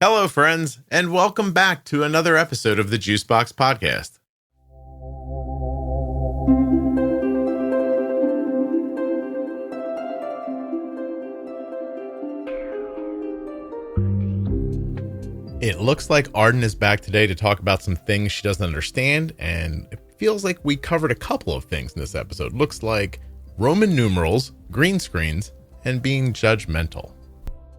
Hello, friends, and welcome back to another episode of the Juicebox Podcast. It looks like Arden is back today to talk about some things she doesn't understand, and it feels like we covered a couple of things in this episode. Looks like Roman numerals, green screens, and being judgmental.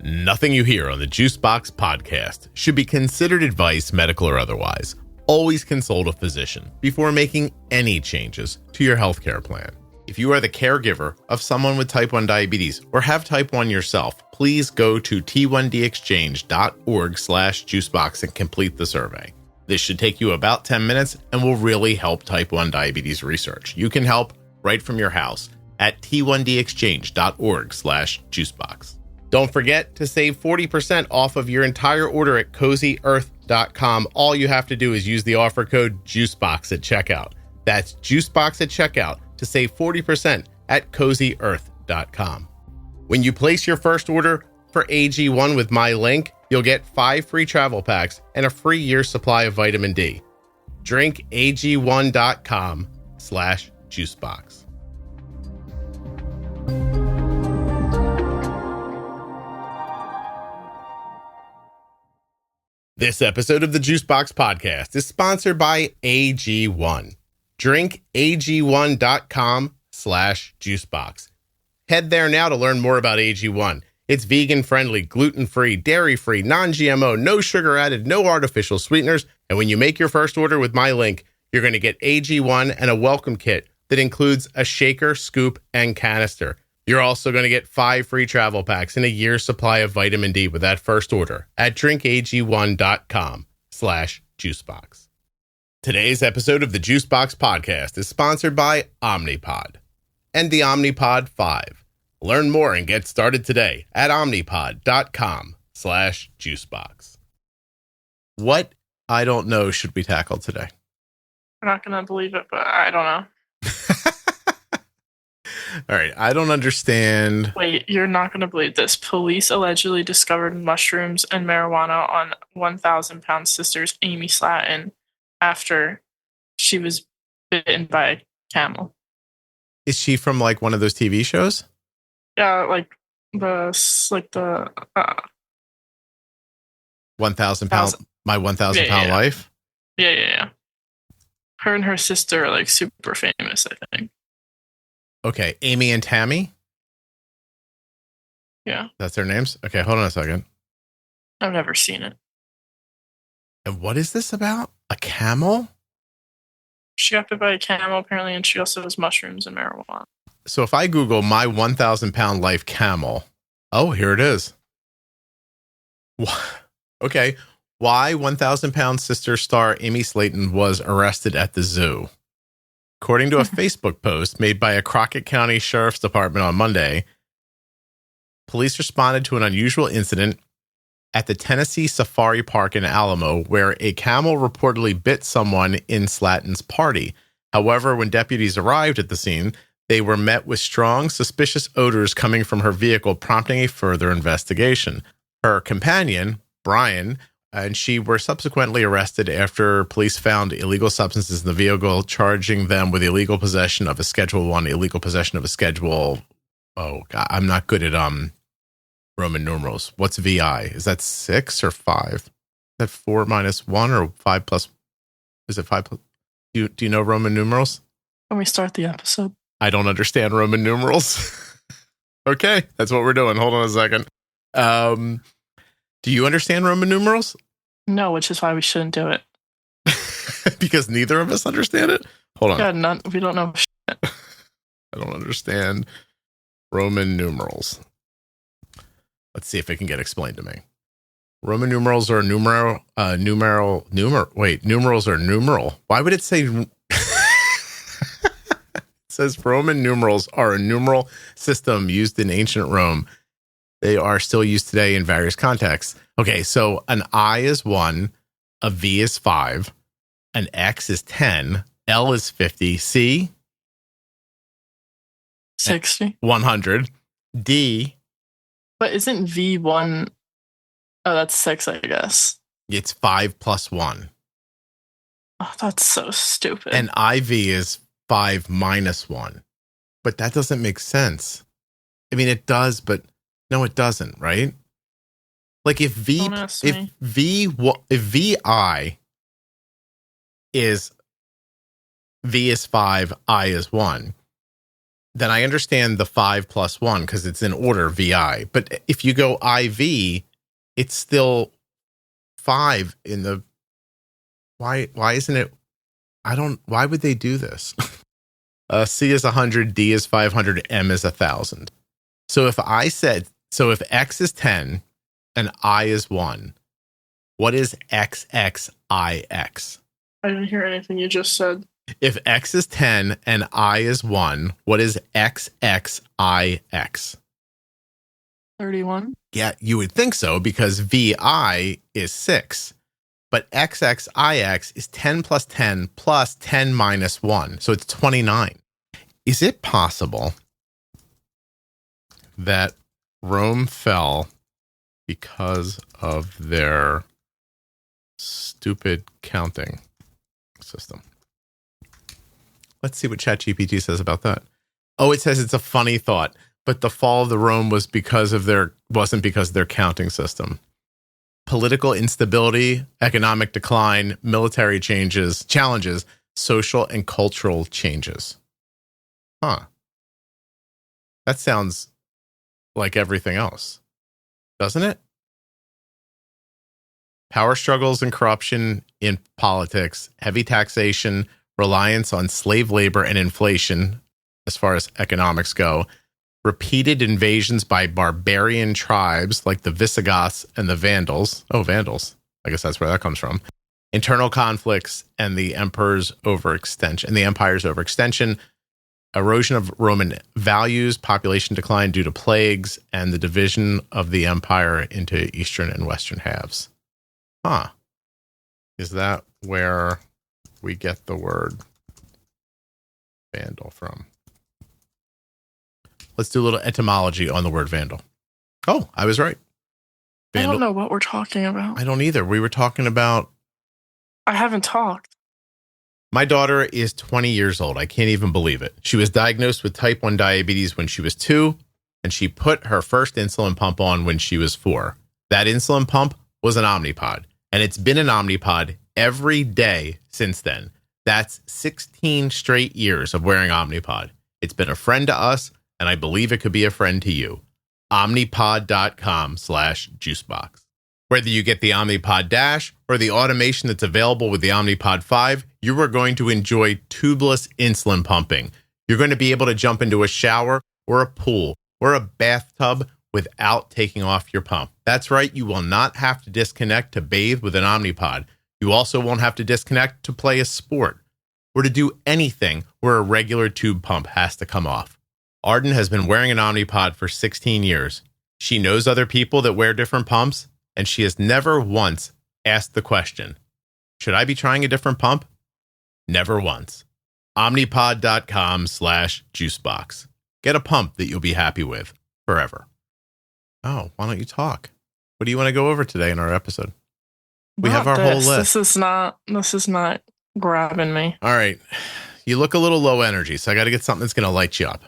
Nothing you hear on the Juicebox Podcast should be considered advice, medical or otherwise. Always consult a physician before making any changes to your healthcare plan. If you are the caregiver of someone with type 1 diabetes or have type 1 yourself, please go to t1dexchange.org/juicebox and complete the survey. This should take you about 10 minutes and will really help type 1 diabetes research. You can help right from your house at t1dexchange.org/juicebox. Don't forget to save 40% off of your entire order at CozyEarth.com. All you have to do is use the offer code JUICEBOX at checkout. That's JUICEBOX at checkout to save 40% at CozyEarth.com. When you place your first order for AG1 with my link, you'll get 5 free travel packs and a free year's supply of vitamin D. Drink AG1.com/juicebox. This episode of the Juicebox Podcast is sponsored by AG1. Drink AG1.com/juicebox. Head there now to learn more about AG1. It's vegan-friendly, gluten-free, dairy-free, non-GMO, no sugar added, no artificial sweeteners. And when you make your first order with my link, you're going to get AG1 and a welcome kit that includes a shaker, scoop, and canister. You're also going to get 5 free travel packs and a year's supply of vitamin D with that first order at drinkag1.com/juicebox. Today's episode of the Juicebox Podcast is sponsored by Omnipod and the Omnipod 5. Learn more and get started today at omnipod.com/juicebox. What I don't know should we tackle today? I'm not going to believe it, but I don't know. All right, I don't understand. Wait, you're not going to believe this. Police allegedly discovered mushrooms and marijuana on 1,000-pound sister's Amy Slatton after she was bitten by a camel. Is she from like one of those TV shows? Yeah, like the 1,000 pound, my 1,000 pound life. Yeah. Her and her sister are like super famous, I think. Okay, Amy and Tammy? Yeah. That's their names? Okay, hold on a second. I've never seen it. And what is this about? A camel? She got bit by a camel, apparently, and she also has mushrooms and marijuana. So if I Google my 1,000 pound life camel, oh, here it is. Okay, why 1,000 pound sister star Amy Slatton was arrested at the zoo. According to a Facebook post made by a Crockett County Sheriff's Department on Monday, police responded to an unusual incident at the Tennessee Safari Park in Alamo, where a camel reportedly bit someone in Slatton's party. However, when deputies arrived at the scene, they were met with strong, suspicious odors coming from her vehicle, prompting a further investigation. Her companion, Brian, and she were subsequently arrested after police found illegal substances in the vehicle, charging them with illegal possession of a Schedule 1, illegal possession of a Schedule... Oh, God, I'm not good at Roman numerals. What's VI? Is that 6 or 5? Is that 4 minus 1 or 5 plus... Is it 5 plus... Do you know Roman numerals? When we start the episode. I don't understand Roman numerals. Okay, that's what we're doing. Hold on a second. Do you understand Roman numerals? No, which is why we shouldn't do it. Because neither of us understand it? Hold on. Yeah, we don't know shit. I don't understand Roman numerals. Let's see if it can get explained to me. Roman numerals are numeral. Numerals are numeral. Why would it say... It says Roman numerals are a numeral system used in ancient Rome. They are still used today in various contexts. Okay, so an I is 1, a V is 5, an X is 10, L is 50, C 60, 100, D. But isn't V1 Oh, that's 6, I guess. It's 5 plus 1. Oh, that's so stupid. And IV is 5 minus 1. But that doesn't make sense. I mean, it does, but no, it doesn't, right? Like if VI is V is 5, I is 1, then I understand the 5 plus 1 because it's in order VI. But if you go IV, it's still 5 in the. Why isn't it? Why would they do this? C is 100, D is 500, M is 1,000. So if X is 10 and I is 1, what is XXIX? I didn't hear anything you just said. If X is 10 and I is 1, what is XXIX? 31. Yeah, you would think so because VI is 6. But XXIX is 10 plus 10 plus 10 minus 1. So it's 29. Is it possible that Rome fell because of their stupid counting system? Let's see what ChatGPT says about that. Oh, it says it's a funny thought, but the fall of the Rome wasn't because of their counting system. Political instability, economic decline, military challenges, social and cultural changes. Huh. That sounds like everything else, doesn't it? Power struggles and corruption in politics, heavy taxation, reliance on slave labor and inflation, as far as economics go, repeated invasions by barbarian tribes like the Visigoths and the Vandals. Oh, Vandals. I guess that's where that comes from. Internal conflicts and the empire's overextension, erosion of Roman values, population decline due to plagues, and the division of the empire into eastern and western halves. Huh. Is that where we get the word vandal from? Let's do a little etymology on the word vandal. Oh, I was right. Vandal. I don't know what we're talking about. I don't either. We were talking about... I haven't talked. My daughter is 20 years old. I can't even believe it. She was diagnosed with type 1 diabetes when she was 2, and she put her first insulin pump on when she was 4. That insulin pump was an Omnipod, and it's been an Omnipod every day since then. That's 16 straight years of wearing Omnipod. It's been a friend to us, and I believe it could be a friend to you. Omnipod.com/juicebox. Whether you get the Omnipod DASH or the automation that's available with the Omnipod 5, you are going to enjoy tubeless insulin pumping. You're going to be able to jump into a shower or a pool or a bathtub without taking off your pump. That's right, you will not have to disconnect to bathe with an Omnipod. You also won't have to disconnect to play a sport or to do anything where a regular tube pump has to come off. Arden has been wearing an Omnipod for 16 years. She knows other people that wear different pumps, and she has never once asked the question, should I be trying a different pump? Never once. Omnipod.com/juicebox. Get a pump that you'll be happy with forever. Oh, why don't you talk? What do you want to go over today in our episode? We have our whole list. This is not grabbing me. All right. You look a little low energy, so I got to get something that's going to light you up.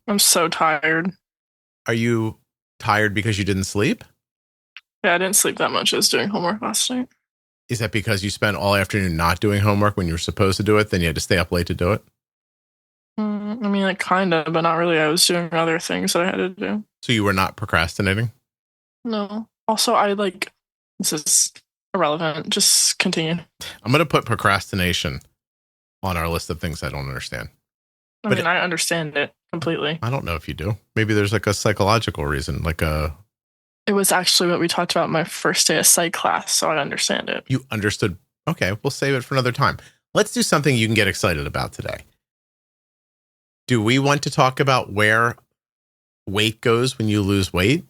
I'm so tired. Are you tired because you didn't sleep? Yeah, I didn't sleep that much. I was doing homework last night. Is that because you spent all afternoon not doing homework when you were supposed to do it, then you had to stay up late to do it? I mean, like kind of, but not really. I was doing other things that I had to do. So you were not procrastinating? No. Also, this is irrelevant. Just continue. I'm going to put procrastination on our list of things I don't understand. I mean, I understand it completely. I don't know if you do. Maybe there's like a psychological reason, It was actually what we talked about my first day of psych class, so I understand it. You understood. Okay, we'll save it for another time. Let's do something you can get excited about today. Do we want to talk about where weight goes when you lose weight?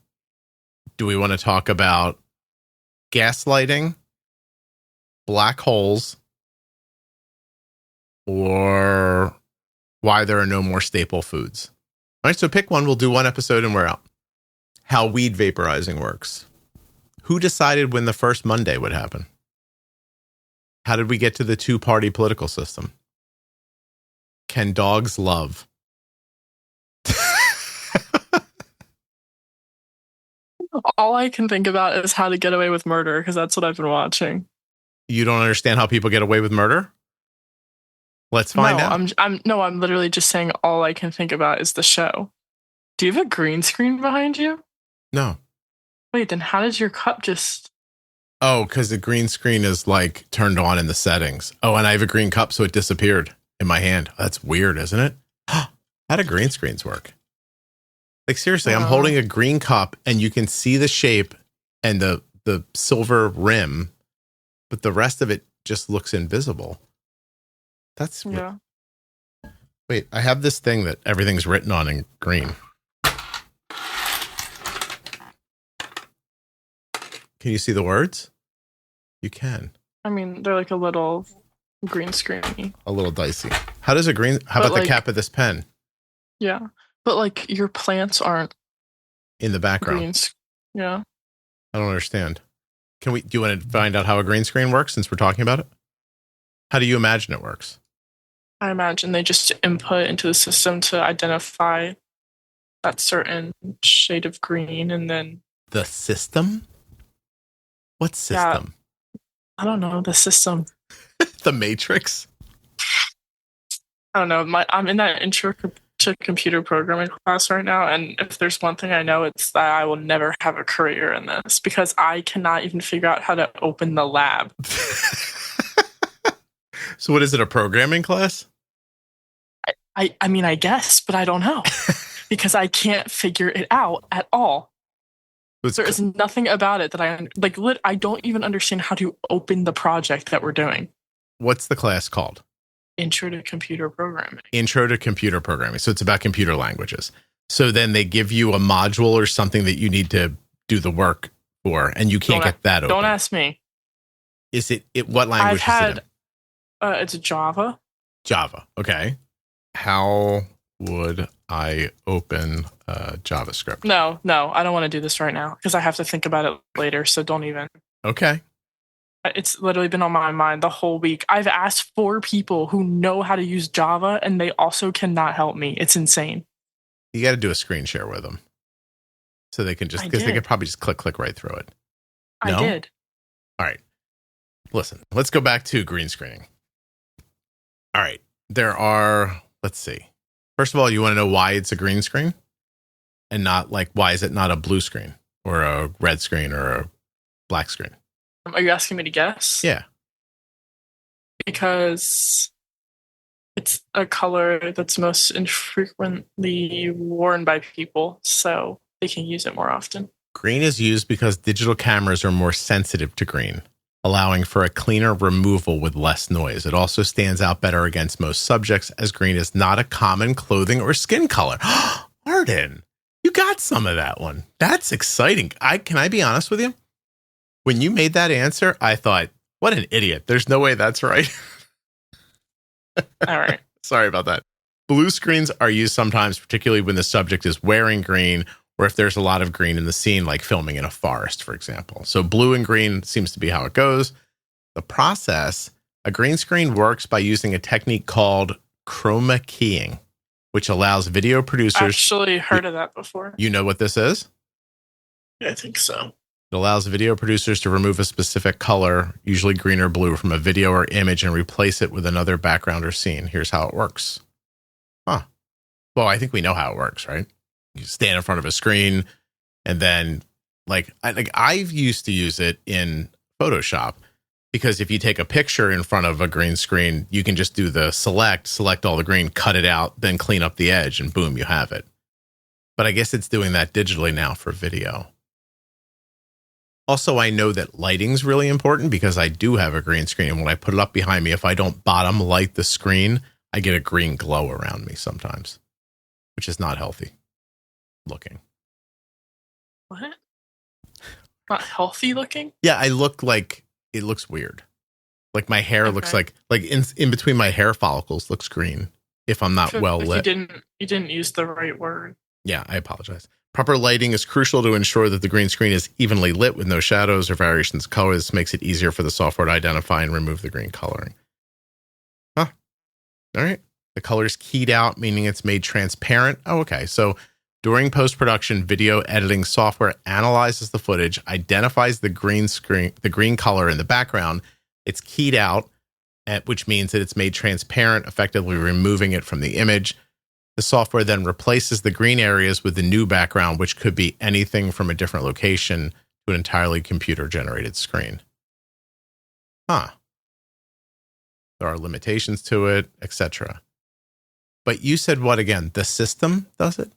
Do we want to talk about gaslighting, black holes, or why there are no more staple foods? All right, so pick one. We'll do one episode and we're out. How weed vaporizing works. Who decided when the first Monday would happen? How did we get to the two-party political system? Can dogs love? All I can think about is How to Get Away with Murder, because that's what I've been watching. You don't understand how people get away with murder? Let's find out. I'm literally just saying all I can think about is the show. Do you have a green screen behind you? No. Wait, then how did your cup just... Oh, because the green screen is like turned on in the settings. Oh, and I have a green cup, so it disappeared in my hand. That's weird, isn't it? How do green screens work? Like, seriously, I'm holding a green cup and you can see the shape and the silver rim, but the rest of it just looks invisible. That's yeah. Wait, I have this thing that everything's written on in green. Can you see the words? You can. I mean, they're like a little green screeny. A little dicey. How about the cap of this pen? Yeah. But like your plants aren't in the background. Greens. Yeah. I don't understand. Do you want to find out how a green screen works since we're talking about it? How do you imagine it works? I imagine they just input into the system to identify that certain shade of green and then... The system? What system? Yeah, I don't know. The system. The Matrix? I don't know. I'm in that intro to computer programming class right now, and if there's one thing I know, it's that I will never have a career in this because I cannot even figure out how to open the lab. So what is it, a programming class? I mean, I guess, but I don't know because I can't figure it out at all. There is nothing about it that I don't even understand how to open the project that we're doing. What's the class called? Intro to Computer Programming. Intro to Computer Programming. So it's about computer languages. So then they give you a module or something that you need to do the work for, and you can't get that open. Don't ask me. Is it what language is it in? It's Java. Java. Okay. How would I open JavaScript? No, I don't want to do this right now because I have to think about it later. So don't even. Okay. It's literally been on my mind the whole week. I've asked 4 people who know how to use Java and they also cannot help me. It's insane. You got to do a screen share with them. So they can because they could probably just click right through it. No? I did. All right. Listen, let's go back to green screening. All right. Let's see. First of all, you want to know why it's a green screen and not why is it not a blue screen or a red screen or a black screen? Are you asking me to guess? Yeah. Because it's a color that's most infrequently worn by people, so they can use it more often. Green is used because digital cameras are more sensitive to green, allowing for a cleaner removal with less noise. It also stands out better against most subjects as green is not a common clothing or skin color. Arden, you got some of that one. That's exciting. Can I be honest with you? When you made that answer, I thought, what an idiot. There's no way that's right. All right. Sorry about that. Blue screens are used sometimes, particularly when the subject is wearing green or if there's a lot of green in the scene, like filming in a forest, for example. So blue and green seems to be how it goes. The process, a green screen works by using a technique called chroma keying, which allows video producers... I've actually heard of that before. You know what this is? I think so. It allows video producers to remove a specific color, usually green or blue, from a video or image and replace it with another background or scene. Here's how it works. Huh. Well, I think we know how it works, right? You stand in front of a screen and then I've used to use it in Photoshop because if you take a picture in front of a green screen, you can just do the select all the green, cut it out, then clean up the edge and boom, you have it. But I guess it's doing that digitally now for video. Also, I know that lighting's really important because I do have a green screen. And when I put it up behind me, if I don't bottom light the screen, I get a green glow around me sometimes, which is not healthy looking. What? Not healthy looking? Yeah, I look like it looks weird. Like my hair looks like in between my hair follicles looks green if I'm not well lit. You didn't use the right word. Yeah, I apologize. Proper lighting is crucial to ensure that the green screen is evenly lit with no shadows or variations of color. This makes it easier for the software to identify and remove the green coloring. Huh. All right. The color is keyed out, meaning it's made transparent. Oh, okay. So during post-production, video editing software analyzes the footage, identifies the green color in the background. It's keyed out, which means that it's made transparent, effectively removing it from the image. The software then replaces the green areas with the new background, which could be anything from a different location to an entirely computer-generated screen. Huh. There are limitations to it, etc. But you said what again? The system does it?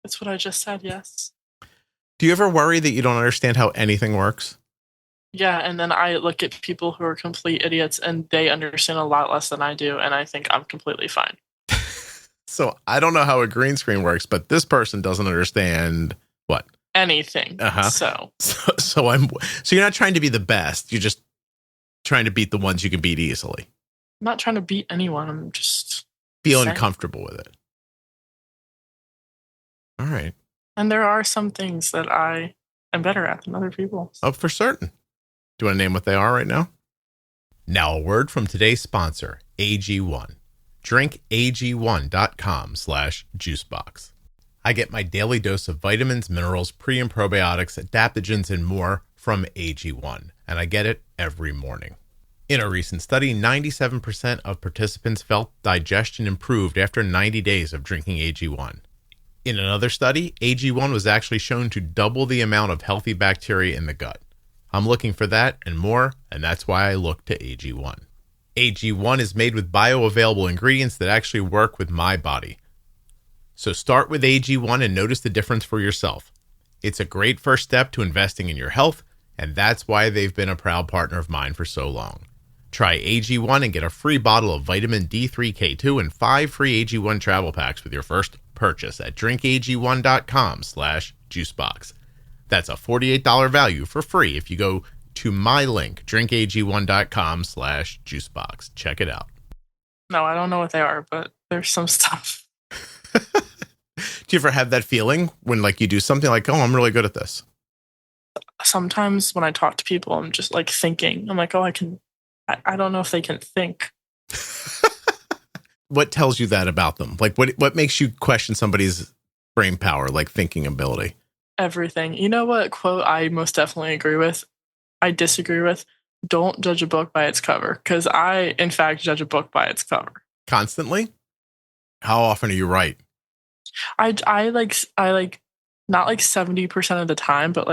That's what I just said, yes. Do you ever worry that you don't understand how anything works? Yeah, and then I look at people who are complete idiots and they understand a lot less than I do, and I think I'm completely fine. So I don't know how a green screen works, but this person doesn't understand what? Anything. So you're not trying to be the best. You're just trying to beat the ones you can beat easily. I'm not trying to beat anyone. I'm just feeling comfortable with it. All right. And there are some things that I am better at than other people. Oh, for certain. Do you want to name what they are right now? Now a word from today's sponsor, AG1. drinkag1.com/juicebox. I get my daily dose of vitamins, minerals, pre and probiotics, adaptogens, and more from AG1, and I get it every morning. In a recent study, 97% of participants felt digestion improved after 90 days of drinking AG1. In another study, AG1 was actually shown to double the amount of healthy bacteria in the gut. I'm looking for that and more, and that's why I look to AG1. AG1 is made with bioavailable ingredients that actually work with my body. So start with AG1 and notice the difference for yourself. It's a great first step to investing in your health, and that's why they've been a proud partner of mine for so long. Try AG1 and get a free bottle of vitamin D3K2 and 5 free AG1 travel packs with your first purchase at drinkag1.com/juicebox. That's a $48 value for free if you go to my link, drinkag1.com/juicebox. Check it out. No, I don't know what they are, but there's some stuff. Do you ever have that feeling when you do something like, oh, I'm really good at this? Sometimes when I talk to people, I'm just thinking. I'm like, oh, I don't know if they can think. What tells you that about them? What makes you question somebody's brain power, thinking ability? Everything. You know what quote I most definitely agree with? I disagree with. Don't judge a book by its cover. Because I, in fact, judge a book by its cover. Constantly? How often are you right? I not 70% of the time, but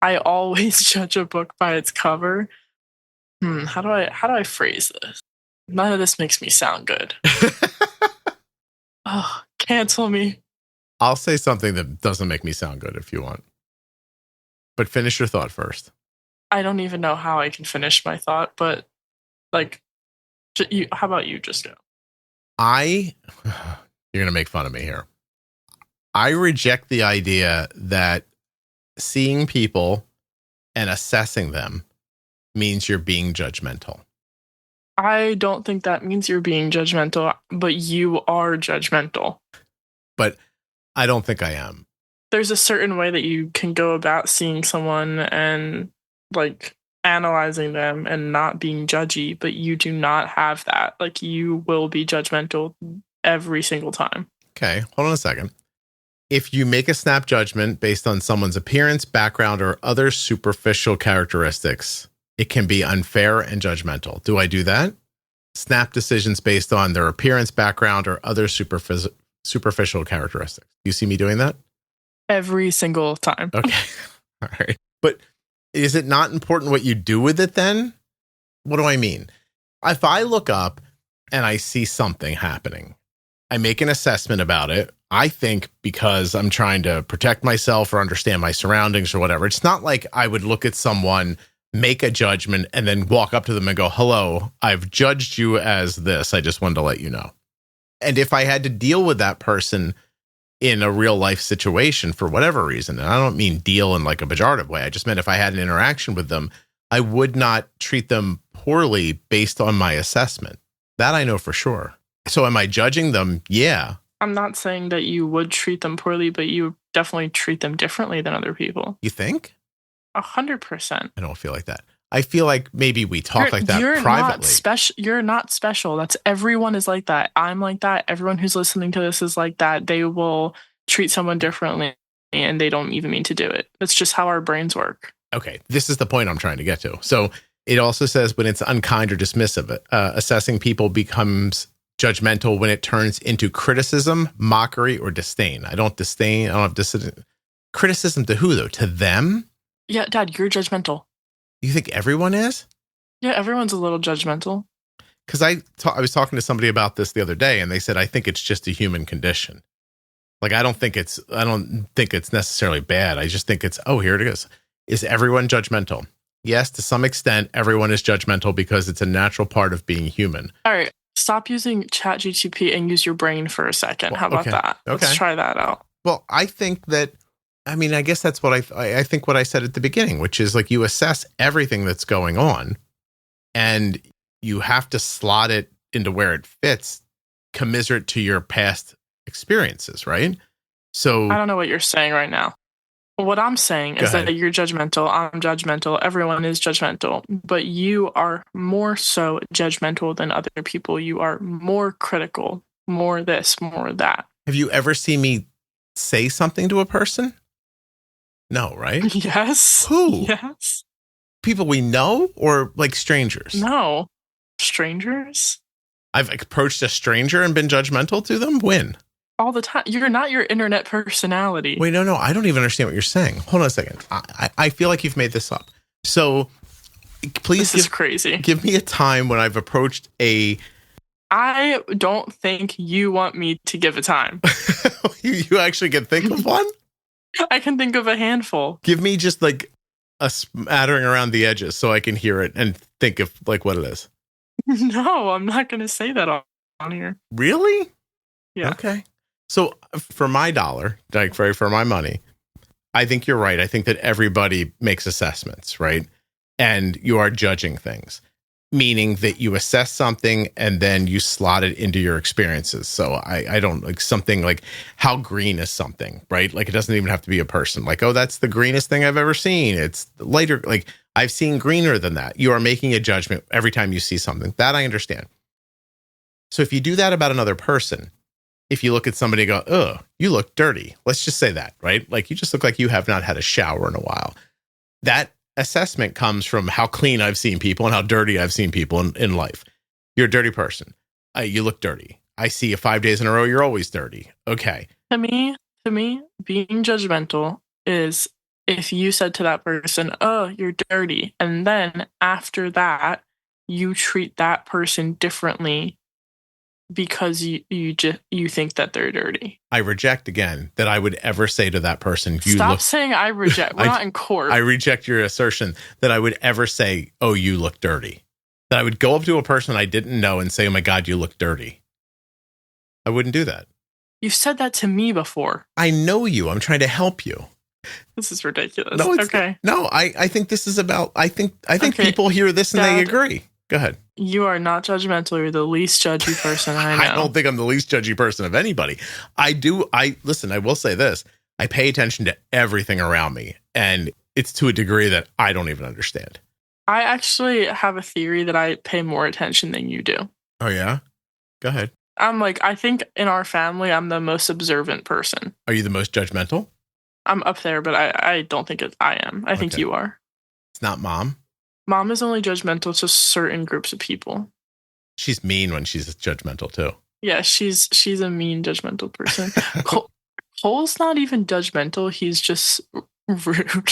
I always judge a book by its cover. How do I phrase this? None of this makes me sound good. Oh, cancel me. I'll say something that doesn't make me sound good if you want. But finish your thought first. I don't even know how I can finish my thought, but how about you just go? You're going to make fun of me here. I reject the idea that seeing people and assessing them means you're being judgmental. I don't think that means you're being judgmental, but you are judgmental. But I don't think I am. There's a certain way that you can go about seeing someone and analyzing them and not being judgy, but you do not have that. You will be judgmental every single time. Okay, hold on a second. If you make a snap judgment based on someone's appearance, background, or other superficial characteristics, it can be unfair and judgmental. Do I do that? Snap decisions based on their appearance, background, or other superficial characteristics. Do you see me doing that? Every single time. Okay. All right. But is it not important what you do with it then? What do I mean? If I look up and I see something happening, I make an assessment about it. I think because I'm trying to protect myself or understand my surroundings or whatever. It's not like I would look at someone, make a judgment, and then walk up to them and go, hello, I've judged you as this. I just wanted to let you know. And if I had to deal with that person in a real life situation for whatever reason, and I don't mean deal in a pejorative way, I just meant if I had an interaction with them, I would not treat them poorly based on my assessment. That I know for sure. So am I judging them? Yeah. I'm not saying that you would treat them poorly, but you definitely treat them differently than other people. You think? 100%. I don't feel like that. I feel like maybe we talk like that privately. Not special. You're not special. That's everyone is like that. I'm like that. Everyone who's listening to this is like that. They will treat someone differently and they don't even mean to do it. That's just how our brains work. Okay. This is the point I'm trying to get to. So it also says when it's unkind or dismissive, assessing people becomes judgmental when it turns into criticism, mockery, or disdain. I don't have disdain. Criticism to who, though? To them? Yeah, Dad, you're judgmental. You think everyone is? Yeah, everyone's a little judgmental. Because I was talking to somebody about this the other day, and they said, I think it's just a human condition. Like, I don't think it's necessarily bad. I just think it's, here it is. Is everyone judgmental? Yes, to some extent, everyone is judgmental because it's a natural part of being human. All right. Stop using ChatGPT and use your brain for a second. How about that? Let's try that out. Well, I think that, I guess that's what I think what I said at the beginning, which is like you assess everything that's going on and you have to slot it into where it fits, commiserate to your past experiences, right? So I don't know what you're saying right now. What I'm saying is that you're judgmental, I'm judgmental, everyone is judgmental, but you are more so judgmental than other people. You are more critical, more this, more that. Have you ever seen me say something to a person? No, right? Yes. Who? Yes. People we know or like strangers? No. Strangers? I've approached a stranger and been judgmental to them? When? All the time. You're not your internet personality. Wait, no. I don't even understand what you're saying. Hold on a second. I feel like you've made this up. So please this is crazy. Give me a time when I've approached a... I don't think you want me to give a time. You actually can think of one? I can think of a handful. Give me just like a smattering around the edges so I can hear it and think of like what it is. No, I'm not going to say that on here. Really? Yeah. Okay. So for my dollar, like for my money, I think you're right. I think that everybody makes assessments, right? And you are judging things, meaning that you assess something and then you slot it into your experiences. So I don't like something like how green is something, right? Like it doesn't even have to be a person. Like, oh, that's the greenest thing I've ever seen. It's lighter. Like I've seen greener than that. You are making a judgment every time you see something. That I understand. So if you do that about another person, if you look at somebody and go, oh, you look dirty. Let's just say that, right? Like you just look like you have not had a shower in a while. That assessment comes from how clean I've seen people and how dirty I've seen people in life. You're a dirty person. You look dirty. I see you 5 days in a row. You're always dirty. Okay. To me, being judgmental is if you said to that person, oh, you're dirty. And then after that, you treat that person differently because you think that they're dirty. I reject again that I would ever say to that person, Stop saying I reject. We're not in court. I reject your assertion that I would ever say, oh, you look dirty. That I would go up to a person I didn't know and say, oh my God, you look dirty. I wouldn't do that. You've said that to me before. I know you. I'm trying to help you. This is ridiculous. No, it's okay. No, I think this is about, I think okay. People hear this and Dad, they agree. Go ahead. You are not judgmental. You're the least judgy person I know. I don't think I'm the least judgy person of anybody. Listen, I will say this. I pay attention to everything around me, and it's to a degree that I don't even understand. I actually have a theory that I pay more attention than you do. Oh, yeah? Go ahead. I think in our family, I'm the most observant person. Are you the most judgmental? I'm up there, but I don't think I am. I think you are. It's not Mom? Mom is only judgmental to certain groups of people. She's mean when she's judgmental, too. Yeah, she's a mean, judgmental person. Cole's not even judgmental. He's just rude.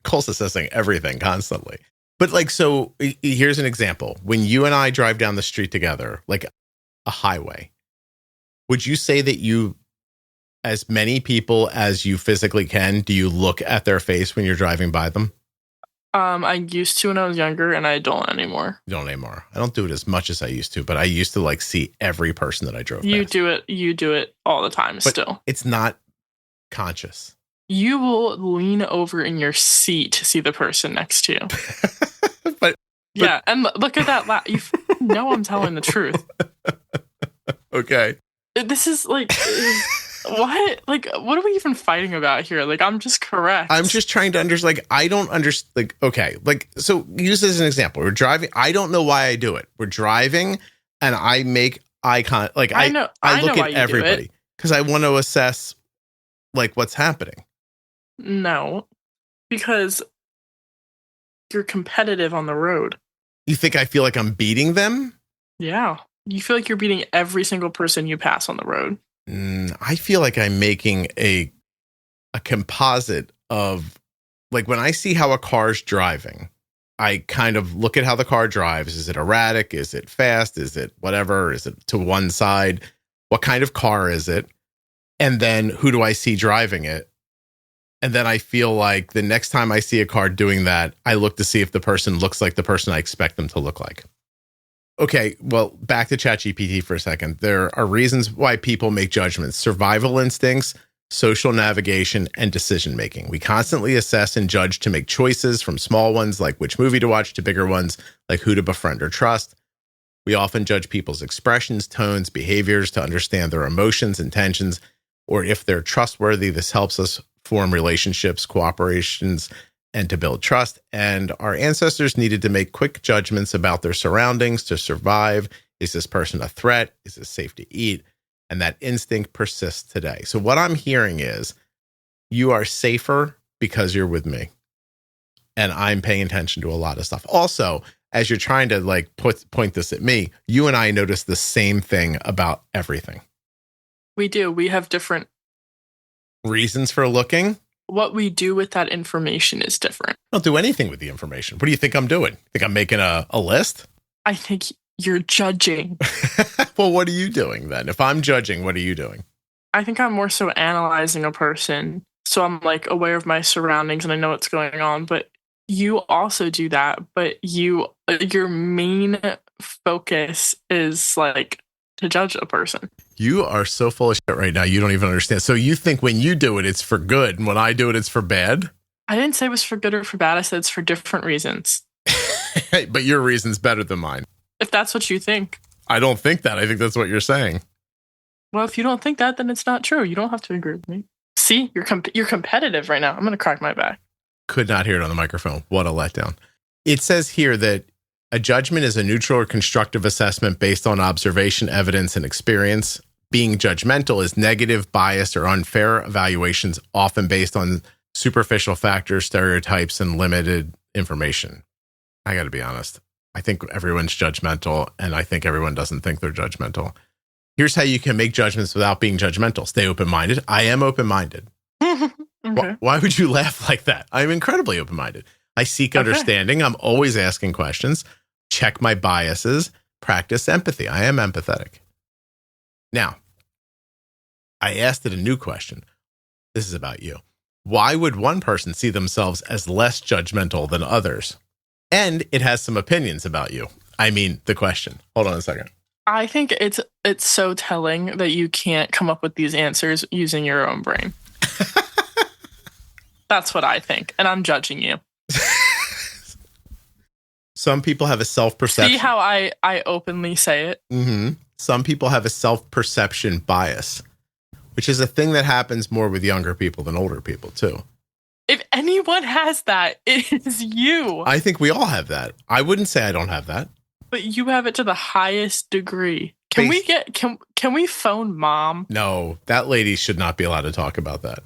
Cole's assessing everything constantly. But so here's an example. When you and I drive down the street together, like a highway, would you say that you, as many people as you physically can, do you look at their face when you're driving by them? I used to when I was younger, and I don't anymore. You don't anymore. I don't do it as much as I used to, but I used to see every person that I drove past. You do it all the time but still. It's not conscious. You will lean over in your seat to see the person next to you. but yeah, and look at that. You know I'm telling the truth. Okay. This is like, what? Like, what are we even fighting about here? Like, I'm just correct. I'm just trying to understand. Like, I don't understand. Like, okay. Like, so use this as an example. We're driving. I don't know why I do it. We're driving and I make eye contact. Like, I look at everybody because I want to assess like what's happening. No, because you're competitive on the road. You think I feel like I'm beating them? Yeah. You feel like you're beating every single person you pass on the road. I feel like I'm making a composite of, like, when I see how a car's driving, I kind of look at how the car drives. Is it erratic? Is it fast? Is it whatever? Is it to one side? What kind of car is it? And then who do I see driving it? And then I feel like the next time I see a car doing that, I look to see if the person looks like the person I expect them to look like. Okay, well, back to ChatGPT for a second. There are reasons why people make judgments: survival instincts, social navigation, and decision-making. We constantly assess and judge to make choices, from small ones like which movie to watch to bigger ones like who to befriend or trust. We often judge people's expressions, tones, behaviors to understand their emotions, intentions, or if they're trustworthy. This helps us form relationships, cooperations, and to build trust. And our ancestors needed to make quick judgments about their surroundings to survive. Is this person a threat? Is it safe to eat? And that instinct persists today. So what I'm hearing is you are safer because you're with me. And I'm paying attention to a lot of stuff. Also, as you're trying to like point this at me, you and I notice the same thing about everything. We do. We have different reasons for looking. What we do with that information is different. I don't do anything with the information. What do you think I'm doing? Think I'm making a list? I think you're judging. Well, what are you doing then? If I'm judging, what are you doing? I think I'm more so analyzing a person. So I'm like aware of my surroundings and I know what's going on. But you also do that. But your main focus is like to judge a person. You are so full of shit right now. You don't even understand. So you think when you do it, it's for good. And when I do it, it's for bad? I didn't say it was for good or for bad. I said it's for different reasons. But your reason's better than mine. If that's what you think. I don't think that. I think that's what you're saying. Well, if you don't think that, then it's not true. You don't have to agree with me. See, you're competitive right now. I'm going to crack my back. Could not hear it on the microphone. What a letdown. It says here that a judgment is a neutral or constructive assessment based on observation, evidence, and experience. Being judgmental is negative, biased, or unfair evaluations, often based on superficial factors, stereotypes, and limited information. I got to be honest. I think everyone's judgmental, and I think everyone doesn't think they're judgmental. Here's how you can make judgments without being judgmental. Stay open-minded. I am open-minded. Okay. Why would you laugh like that? I'm incredibly open-minded. I seek understanding. I'm always asking questions. Check my biases. Practice empathy. I am empathetic. Now, I asked it a new question. This is about you. Why would one person see themselves as less judgmental than others? And it has some opinions about you. I mean, the question. Hold on a second. I think it's so telling that you can't come up with these answers using your own brain. That's what I think. And I'm judging you. Some people have a self-perception. See how I openly say it? Mm-hmm. Some people have a self-perception bias, which is a thing that happens more with younger people than older people, too. If anyone has that, it is you. I think we all have that. I wouldn't say I don't have that. But you have it to the highest degree. Can we phone mom? No, that lady should not be allowed to talk about that.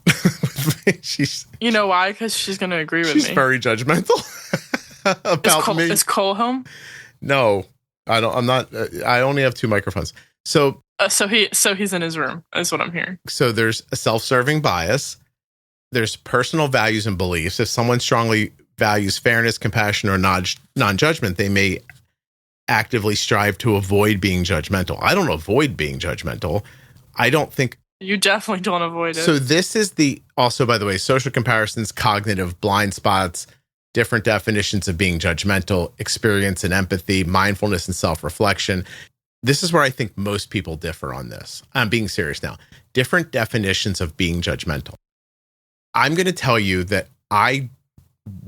You know why? Because she's going to agree with me. She's very judgmental about me. Is Cole home? No, I don't. I'm not. I only have 2 microphones. So he's in his room. Is what I'm hearing. So there's a self-serving bias. There's personal values and beliefs. If someone strongly values fairness, compassion, or non-judgment, they may actively strive to avoid being judgmental. I don't avoid being judgmental. I don't think... You definitely don't avoid it. So this is also, by the way, social comparisons, cognitive blind spots, different definitions of being judgmental, experience and empathy, mindfulness and self-reflection. This is where I think most people differ on this. I'm being serious now. Different definitions of being judgmental. I'm going to tell you that I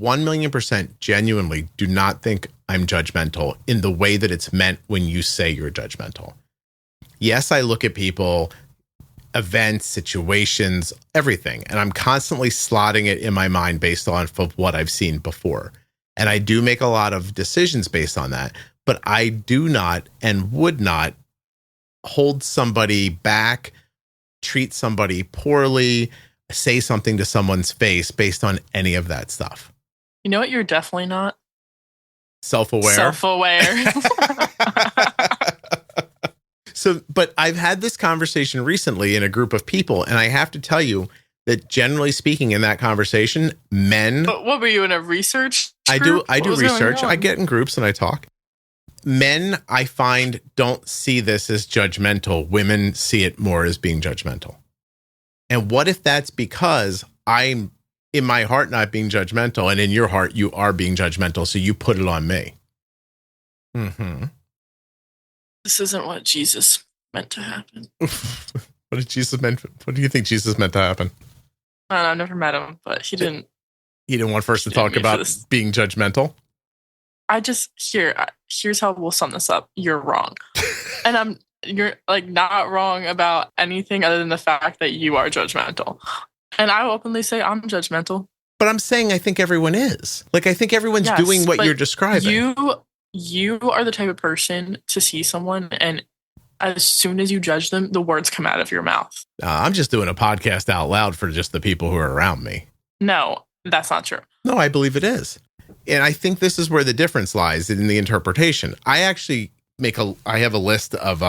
1,000,000% genuinely do not think I'm judgmental in the way that it's meant when you say you're judgmental. Yes, I look at people, events, situations, everything, and I'm constantly slotting it in my mind based on what I've seen before. And I do make a lot of decisions based on that, but I do not and would not hold somebody back, treat somebody poorly, say something to someone's face based on any of that stuff. You know what you're definitely not? Self-aware. Self-aware. So, but I've had this conversation recently in a group of people, and I have to tell you that generally speaking in that conversation, men... But what were you in a research I group? do research. I get in groups and I talk. Men, I find, don't see this as judgmental. Women see it more as being judgmental. And what if that's because I'm in my heart not being judgmental, and in your heart you are being judgmental, so you put it on me? Mm-hmm. This isn't what Jesus meant to happen. What do you think Jesus meant to happen? I don't know, I've never met him, but he didn't. He didn't want first to talk about being judgmental. Here's how we'll sum this up. You're wrong. And you're like not wrong about anything other than the fact that you are judgmental. And I openly say I'm judgmental. But I'm saying I think everyone is. Like, I think everyone's doing what you're describing. You are the type of person to see someone, and as soon as you judge them, the words come out of your mouth. I'm just doing a podcast out loud for just the people who are around me. No, that's not true. No, I believe it is. And I think this is where the difference lies in the interpretation. I actually I have a list of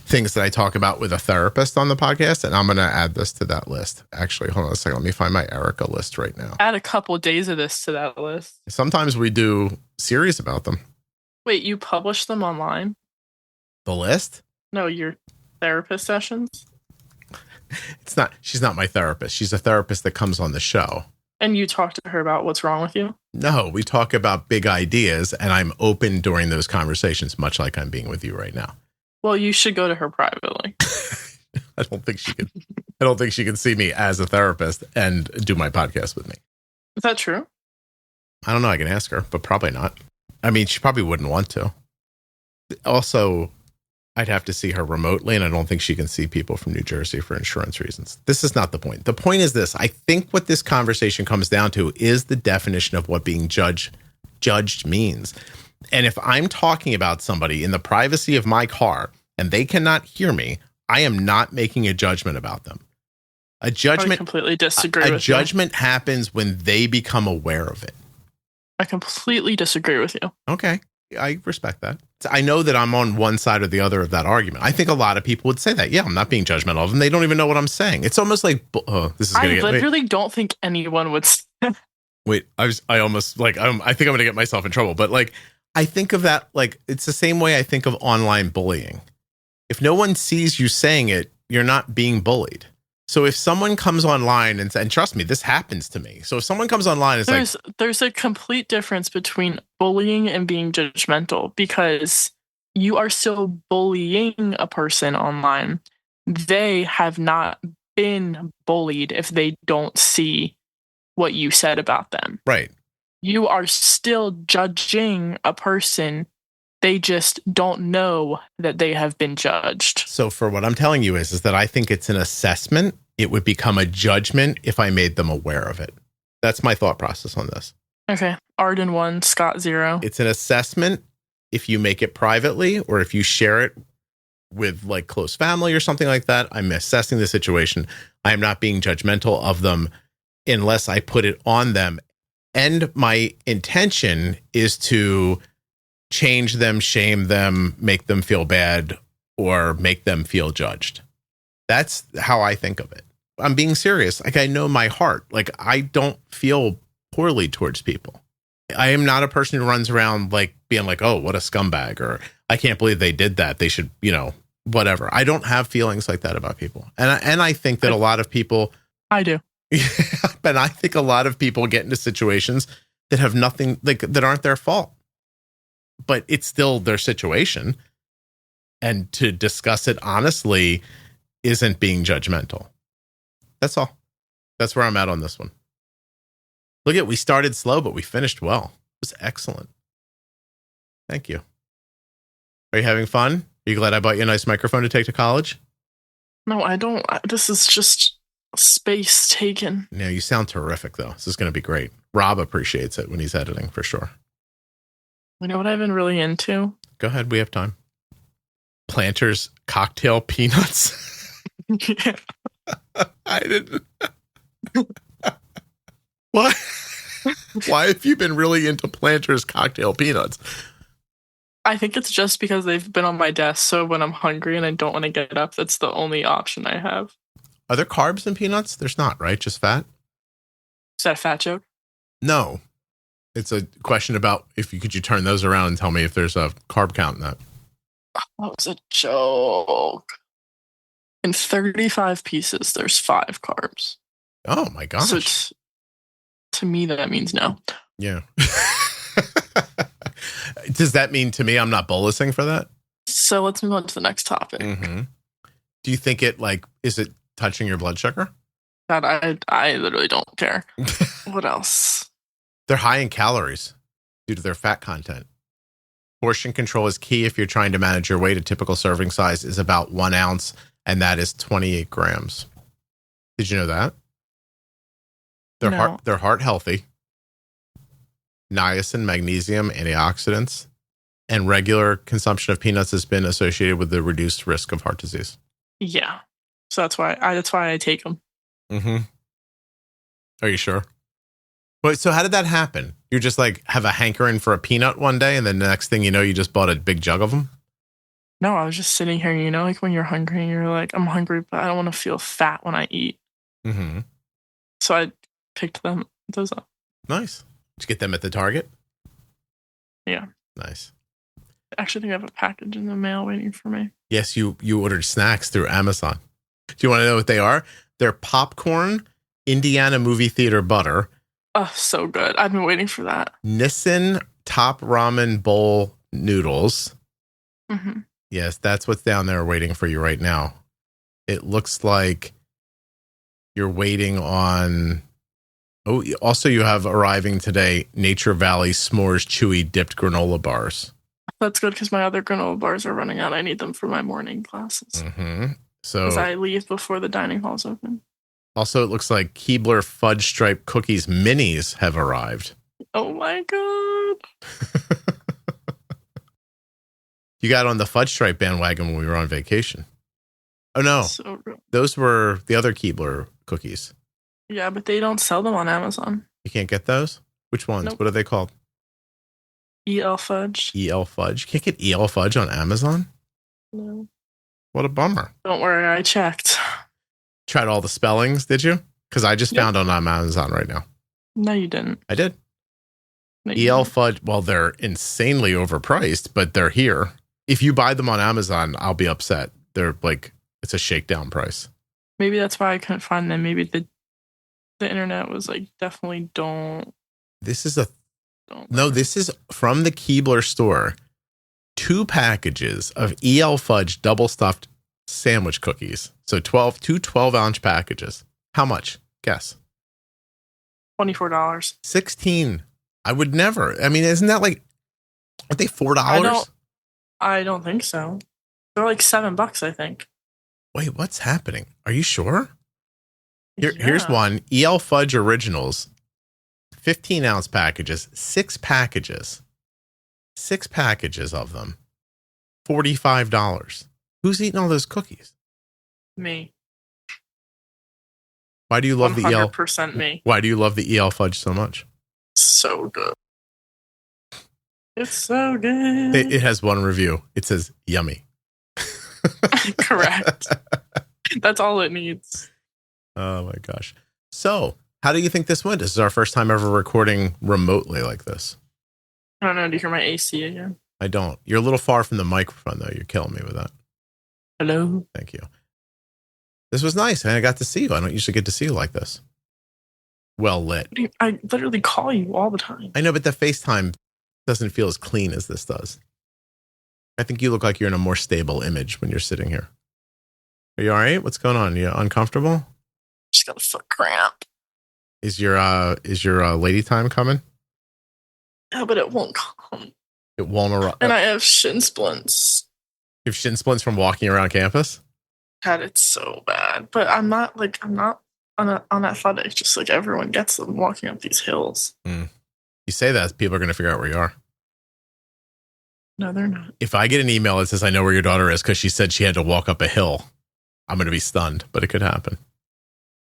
things that I talk about with a therapist on the podcast, and I'm going to add this to that list. Actually, hold on a second. Let me find my Erica list right now. Add a couple of days of this to that list. Sometimes we do series about them. Wait, you publish them online? The list? No, your therapist sessions? She's not my therapist. She's a therapist that comes on the show. And you talk to her about what's wrong with you? No, we talk about big ideas, and I'm open during those conversations, much like I'm being with you right now. Well, you should go to her privately. I don't think she can see me as a therapist and do my podcast with me. Is that true? I don't know. I can ask her, but probably not. I mean, she probably wouldn't want to. Also, I'd have to see her remotely, and I don't think she can see people from New Jersey for insurance reasons. This is not the point. The point is this. I think what this conversation comes down to is the definition of what being judged means. And if I'm talking about somebody in the privacy of my car and they cannot hear me, I am not making a judgment about them. A judgment, I completely disagree with you. A judgment happens when they become aware of it. I completely disagree with you. Okay. I respect that. I know that I'm on one side or the other of that argument. I think a lot of people would say that. Yeah, I'm not being judgmental of them. They don't even know what I'm saying. It's almost like, this is going to get... I literally don't think anyone would... Wait, I think I'm going to get myself in trouble. But like, I think of that, like, it's the same way I think of online bullying. If no one sees you saying it, you're not being bullied. So if someone comes online and trust me, this happens to me. So if someone comes online, there's a complete difference between bullying and being judgmental, because you are still bullying a person online. They have not been bullied if they don't see what you said about them. Right. You are still judging a person. They just don't know that they have been judged. So for what I'm telling you is that I think it's an assessment. It would become a judgment if I made them aware of it. That's my thought process on this. Okay. Arden 1, Scott 0. It's an assessment if you make it privately or if you share it with like close family or something like that. I'm assessing the situation. I am not being judgmental of them unless I put it on them. And my intention is to change them, shame them, make them feel bad, or make them feel judged. That's how I think of it. I'm being serious. Like, I know my heart. Like, I don't feel poorly towards people. I am not a person who runs around like being like, oh, what a scumbag, or I can't believe they did that. They should, whatever. I don't have feelings like that about people. And I think that a lot of people... I do. But I think a lot of people get into situations that have nothing, like, that aren't their fault. But it's still their situation. And to discuss it honestly isn't being judgmental. That's all. That's where I'm at on this one. Look we started slow, but we finished well. It was excellent. Thank you. Are you having fun? You glad I bought you a nice microphone to take to college? No, I don't. This is just space taken. No, you sound terrific, though. This is going to be great. Rob appreciates it when he's editing, for sure. You know what I've been really into? Go ahead. We have time. Planters cocktail peanuts. Yeah. I didn't. What? Why have you been really into Planters cocktail peanuts? I think it's just because they've been on my desk, so when I'm hungry and I don't want to get up, that's the only option I have. Are there carbs in peanuts? There's not, right? Just fat? Is that a fat joke? No. It's a question about could you turn those around and tell me if there's a carb count in that? That was a joke. In 35 pieces, there's 5 carbs. Oh my gosh. So to me, that means no. Yeah. Does that mean to me I'm not bolusing for that? So let's move on to the next topic. Mm-hmm. Do you think is it touching your blood sugar? God, I literally don't care. What else? They're high in calories due to their fat content. Portion control is key if you're trying to manage your weight. A typical serving size is about 1 ounce, and that is 28 grams. Did you know that? They're heart healthy. Niacin, magnesium, antioxidants, and regular consumption of peanuts has been associated with the reduced risk of heart disease. Yeah. So that's why I take them. Mm-hmm. Are you sure? Wait, so how did that happen? You just have a hankering for a peanut one day, and then the next thing you know, you just bought a big jug of them? No, I was just sitting here, when you're hungry and you're like, I'm hungry, but I don't want to feel fat when I eat. Mm-hmm. So I picked those up. Nice. Did you get them at the Target? Yeah. Nice. I actually think I have a package in the mail waiting for me. Yes, you ordered snacks through Amazon. Do you want to know what they are? They're popcorn, Indiana movie theater butter. Oh, so good. I've been waiting for that. Nissin top ramen bowl noodles. Mm-hmm. Yes, that's what's down there waiting for you right now. It looks like you're waiting on... Oh, also you have arriving today, Nature Valley S'mores Chewy Dipped Granola Bars. That's good because my other granola bars are running out. I need them for my morning classes. Mm-hmm. So, because I leave before the dining hall's open. Also, it looks like Keebler Fudge Stripe Cookies Minis have arrived. Oh my God. You got on the Fudge Stripe bandwagon when we were on vacation. Oh, no. So good. Those were the other Keebler cookies. Yeah, but they don't sell them on Amazon. You can't get those? Which ones? Nope. What are they called? EL Fudge. EL Fudge? You can't get EL Fudge on Amazon? No. What a bummer. Don't worry, I checked. Tried all the spellings, did you? Because I just found on Amazon right now. No, you didn't. I did. No, EL Fudge, well, they're insanely overpriced, but they're here. If you buy them on Amazon, I'll be upset. They're it's a shakedown price. Maybe that's why I couldn't find them. Maybe the internet was definitely don't. This is this is from the Keebler store. 2 packages of EL Fudge double stuffed sandwich cookies. So 2 12-ounce packages. How much? Guess. $24. 16. I would never. I mean, isn't that aren't they $4? I don't think so. They're $7, I think. Wait, what's happening? Are you sure? Yeah. Here's one. EL Fudge Originals. 15-ounce packages. 6 packages. 6 packages of them. $45. Who's eating all those cookies? Me. Why do you love 100% me. Why do you love the EL Fudge so much? So good. It's so good. It has one review. It says yummy. Correct. That's all it needs. Oh my gosh. So, how do you think this went? This is our first time ever recording remotely like this. I don't know. Do you hear my AC again? I don't. You're a little far from the microphone, though. You're killing me with that. Hello? Thank you. This was nice. I got to see you. I don't usually get to see you like this. Well lit. I literally call you all the time. I know, but the FaceTime doesn't feel as clean as this does. I think you look like you're in a more stable image when you're sitting here. Are you all right? What's going on? You uncomfortable? Just got a foot cramp. Is your lady time coming? Yeah, but it won't come. It won't arrive. And I have shin splints. You have shin splints from walking around campus? God, it's so bad. But I'm not unathletic, just like everyone gets them walking up these hills. You say that, people are going to figure out where you are. No, they're not. If I get an email that says I know where your daughter is because she said she had to walk up a hill, I'm going to be stunned, but it could happen.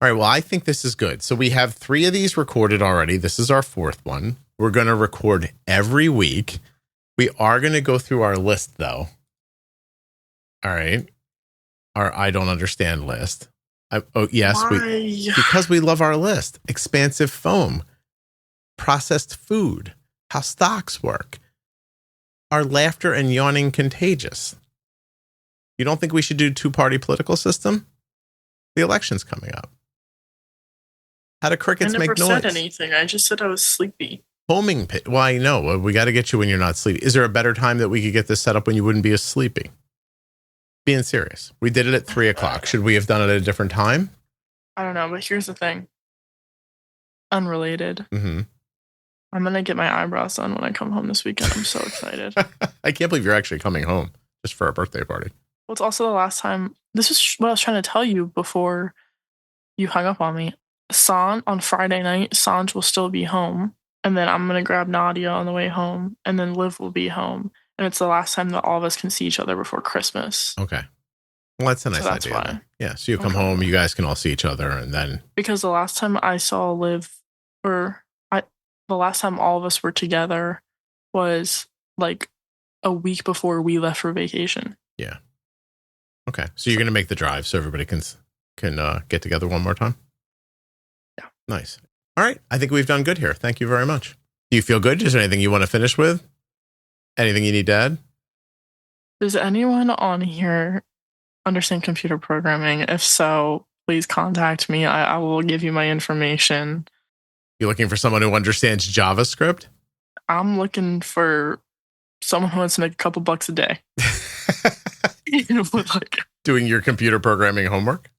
All right, well, I think this is good. So we have 3 of these recorded already. This is our 4th one. We're going to record every week. We are going to go through our list, though. All right. Our I don't understand list. Because we love our list. Expansive foam, processed food, how stocks work, our laughter and yawning contagious. You don't think we should do 2-party political system? The election's coming up. How do crickets make noise? I never said anything. I just said I was sleepy. Homing pit. Well, I know. We got to get you when you're not sleepy. Is there a better time that we could get this set up when you wouldn't be as sleepy? Being serious. We did it at 3:00. Should we have done it at a different time? I don't know, but here's the thing. Unrelated. Mm-hmm. I'm going to get my eyebrows done when I come home this weekend. I'm so excited. I can't believe you're actually coming home just for a birthday party. Well, it's also the last time. This is what I was trying to tell you before you hung up on me. On Friday night, Sanj will still be home. And then I'm going to grab Nadia on the way home. And then Liv will be home. And it's the last time that all of us can see each other before Christmas. Okay. Well, that's a nice idea. Why. Yeah. So you come home, you guys can all see each other, and then. Because the last time I saw Liv, the last time all of us were together was like a week before we left for vacation. Yeah. Okay. So you're going to make the drive so everybody can get together one more time? Yeah. Nice. All right. I think we've done good here. Thank you very much. Do you feel good? Is there anything you want to finish with? Anything you need to add? Does anyone on here understand computer programming? If so, please contact me. I will give you my information. You're looking for someone who understands JavaScript? I'm looking for someone who wants to make a couple bucks a day. Doing your computer programming homework?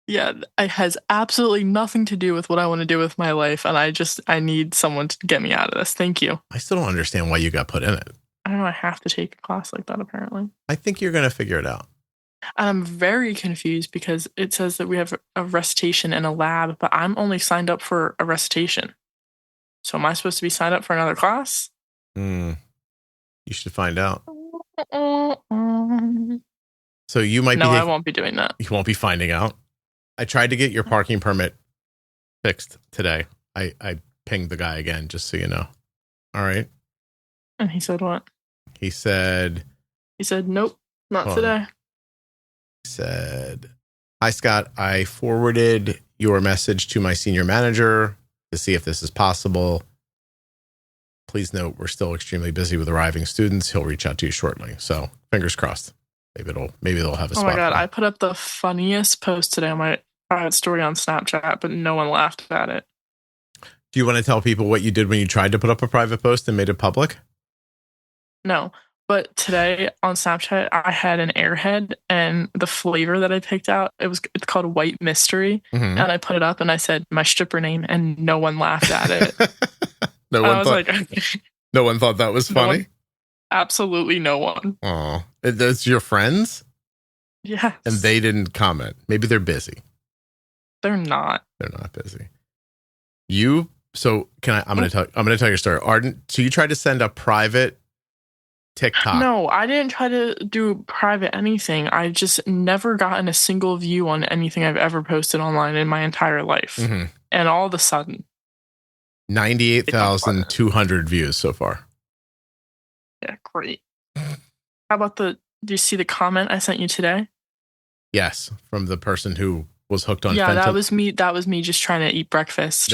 Yeah, it has absolutely nothing to do with what I want to do with my life, and I need someone to get me out of this. Thank you. I still don't understand why you got put in it. I don't know, I have to take a class like that, apparently. I think you're going to figure it out. And I'm very confused because it says that we have a recitation and a lab, but I'm only signed up for a recitation. So am I supposed to be signed up for another class? You should find out. So you might be... No, I won't be doing that. You won't be finding out? I tried to get your parking permit fixed today. I pinged the guy again, just so you know. All right. And he said what? He said, nope, not today. He said, hi, Scott. I forwarded your message to my senior manager to see if this is possible. Please note, we're still extremely busy with arriving students. He'll reach out to you shortly. So fingers crossed. Maybe they'll have a spot. Oh my God. I put up the funniest post today on my private story on Snapchat, but no one laughed at it. Do you want to tell people what you did when you tried to put up a private post and made it public? No, but today on Snapchat, I had an Airhead, and the flavor that I picked out, it's called White Mystery. Mm-hmm. And I put it up and I said my stripper name, and no one laughed at it. No one thought that was funny? Absolutely no one. Oh, that's your friends? Yes. And they didn't comment. Maybe they're busy. They're not. They're not busy. I'm going to tell your story. Arden, so you tried to send a private TikTok. No, I didn't try to do private anything. I just never gotten a single view on anything I've ever posted online in my entire life. Mm-hmm. And all of a sudden, 98,200 views so far. Yeah, great. How about do you see the comment I sent you today? Yes, from the person who was hooked on. Yeah, that was me. That was me just trying to eat breakfast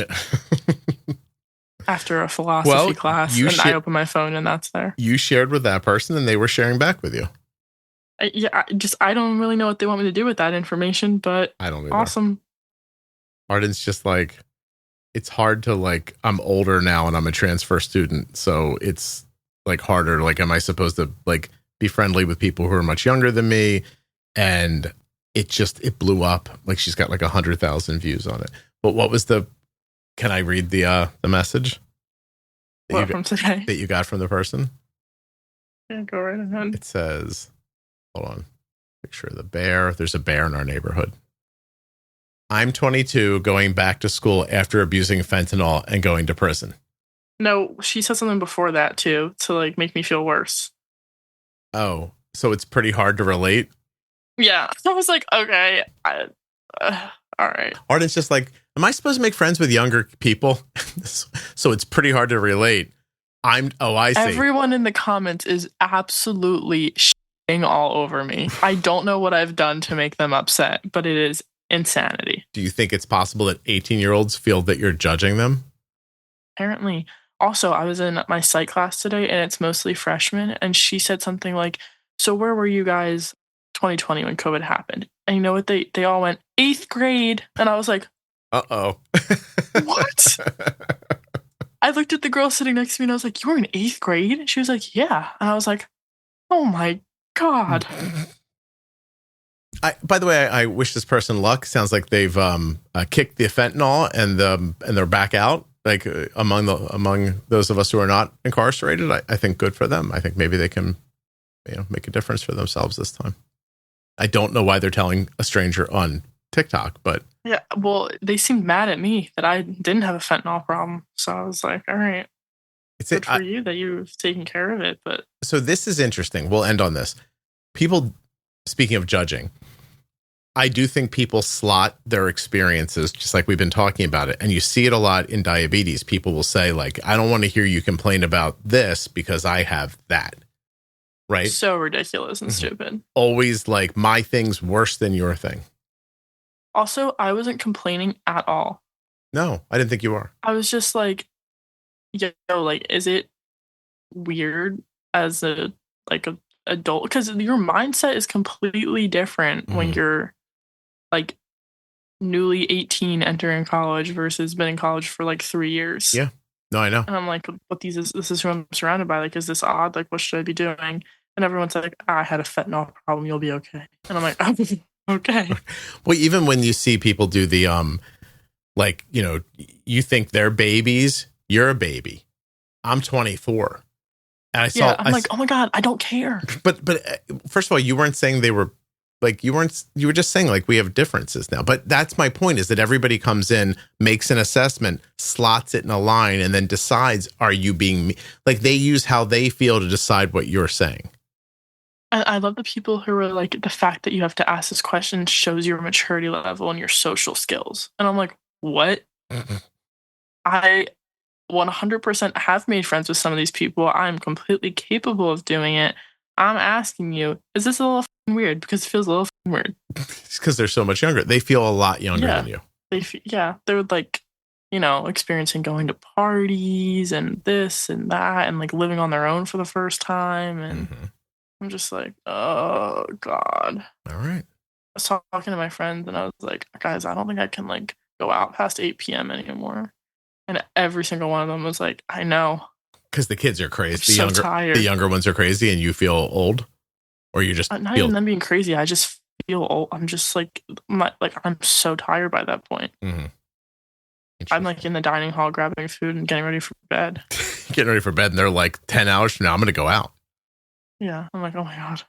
after a philosophy class. And I opened my phone and that's there. You shared with that person and they were sharing back with you. I don't really know what they want me to do with that information, but I don't either. Awesome. Arden's just like, it's hard to I'm older now and I'm a transfer student. So it's harder. Am I supposed to be friendly with people who are much younger than me? And it blew up. She's got 100,000 views on it. But what was can I read the message? From today? That you got from the person? Yeah, go right ahead. It says, Hold on. Picture of the bear. There's a bear in our neighborhood. I'm 22, going back to school after abusing fentanyl and going to prison. No, she said something before that too to like make me feel worse. Oh, so it's pretty hard to relate? Yeah. I was like, okay, all right. Arden's just like, am I supposed to make friends with younger people? So it's pretty hard to relate. I see. Everyone in the comments is absolutely shitting all over me. I don't know what I've done to make them upset, but it is insanity. Do you think it's possible that 18-year-olds feel that you're judging them? Apparently. Also, I was in my psych class today, and it's mostly freshmen, and she said something like, so where were you guys 2020 when COVID happened? And you know what? They all went, 8th grade. And I was like, uh-oh. What? I looked at the girl sitting next to me, and I was like, you were in 8th grade? And she was like, yeah. And I was like, oh my God. By the way, I wish this person luck. Sounds like they've kicked the fentanyl and they're back out. Like among those of us who are not incarcerated, I think good for them. I think maybe they can, make a difference for themselves this time. I don't know why they're telling a stranger on TikTok, but yeah, well, they seemed mad at me that I didn't have a fentanyl problem. So I was like, all right, good for you that you've taken care of it. But so this is interesting. We'll end on this. People, speaking of judging, I do think people slot their experiences, just like we've been talking about it. And you see it a lot in diabetes. People will say, like, I don't want to hear you complain about this because I have that. Right? So ridiculous and stupid. Always like, my thing's worse than your thing. Also, I wasn't complaining at all. No, I didn't think you were. I was just like, like, is it weird as a adult? Because your mindset is completely different when you're like newly 18 entering college versus been in college for like 3 years. Yeah. No, I know. And I'm like, what this is who I'm surrounded by. Like, is this odd? Like, what should I be doing? And everyone's like, I had a fentanyl problem. You'll be okay. And I'm like, oh, okay. Well, even when you see people do the, you think they're babies, you're a baby. I'm 24. And I saw, I'm like, oh my God, I don't care. But first of all, you weren't saying they were like, you were just saying like we have differences now. But that's my point, is that everybody comes in, makes an assessment, slots it in a line, and then decides, are you being like, they use how they feel to decide what you're saying. I love the people who are like, the fact that you have to ask this question shows your maturity level and your social skills. And I'm like, what? I 100% have made friends with some of these people. I'm completely capable of doing it. I'm asking you, is this a little weird? Because it feels a little weird. It's because they're so much younger. They feel a lot younger than you. They're like, experiencing going to parties and this and that and like living on their own for the first time. And I'm just like, oh God. All right. I was talking to my friends and I was like, guys, I don't think I can like go out past 8 p.m. anymore. And every single one of them was like, I know. Because the kids are crazy. Tired. The younger ones are crazy and you feel old? Or you just not even them being crazy. I just feel old. I'm just like, I'm so tired by that point. I'm like in the dining hall grabbing food and getting ready for bed. Getting ready for bed and they're like 10 hours from now, I'm going to go out. Yeah. I'm like, oh my God.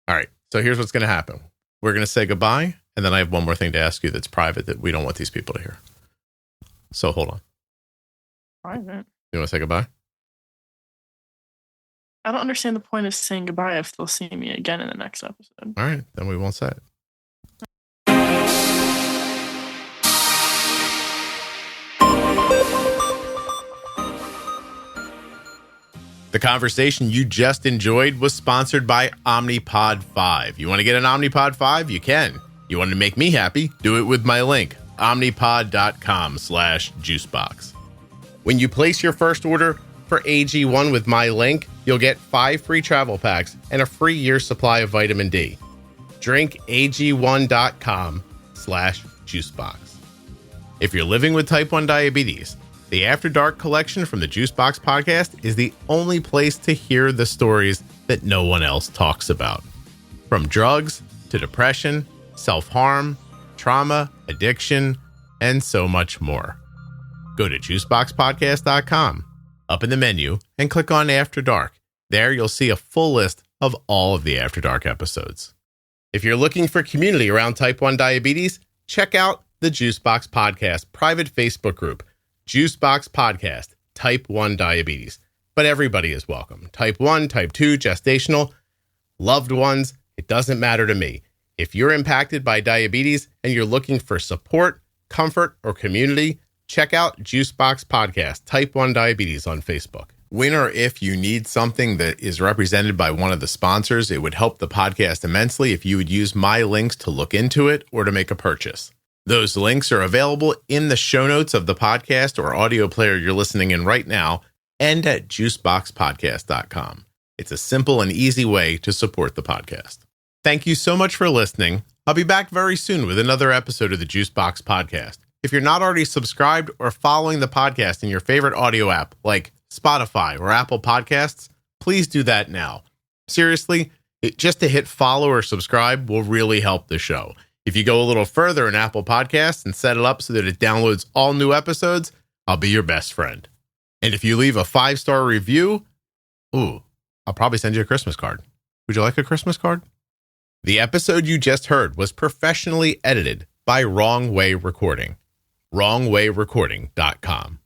All right. So here's what's going to happen. We're going to say goodbye. And then I have one more thing to ask you that's private that we don't want these people to hear. So hold on. Private? You want to say goodbye? I don't understand the point of saying goodbye if they'll see me again in the next episode. All right. Then we won't say it. The conversation you just enjoyed was sponsored by Omnipod 5. You want to get an Omnipod 5? You can. You want to make me happy? Do it with my link, omnipod.com/juicebox. When you place your first order for AG1 with my link, you'll get 5 free travel packs and a free year supply of vitamin D. Drink AG1.com/juicebox. If you're living with type 1 diabetes, the After Dark collection from the Juicebox Podcast is the only place to hear the stories that no one else talks about. From drugs to depression, self-harm, trauma, addiction, and so much more. Go to juiceboxpodcast.com, up in the menu, and click on After Dark There you'll see a full list of all of the After Dark episodes. If you're looking for community around type 1 diabetes, check out the Juicebox Podcast private Facebook group, Juicebox Podcast, type 1 diabetes. But everybody is welcome. Type 1, type 2, gestational, loved ones, it doesn't matter to me. If you're impacted by diabetes and you're looking for support, comfort, or community, check out Juicebox Podcast, type 1 diabetes on Facebook. When or if you need something that is represented by one of the sponsors, it would help the podcast immensely if you would use my links to look into it or to make a purchase. Those links are available in the show notes of the podcast or audio player you're listening in right now and at juiceboxpodcast.com. It's a simple and easy way to support the podcast. Thank you so much for listening. I'll be back very soon with another episode of the Juicebox Podcast. If you're not already subscribed or following the podcast in your favorite audio app like Spotify or Apple Podcasts, please do that now. Seriously, just to hit follow or subscribe will really help the show. If you go a little further in Apple Podcasts and set it up so that it downloads all new episodes, I'll be your best friend. And if you leave a 5-star review, I'll probably send you a Christmas card. Would you like a Christmas card? The episode you just heard was professionally edited by Wrong Way Recording. WrongWayRecording.com.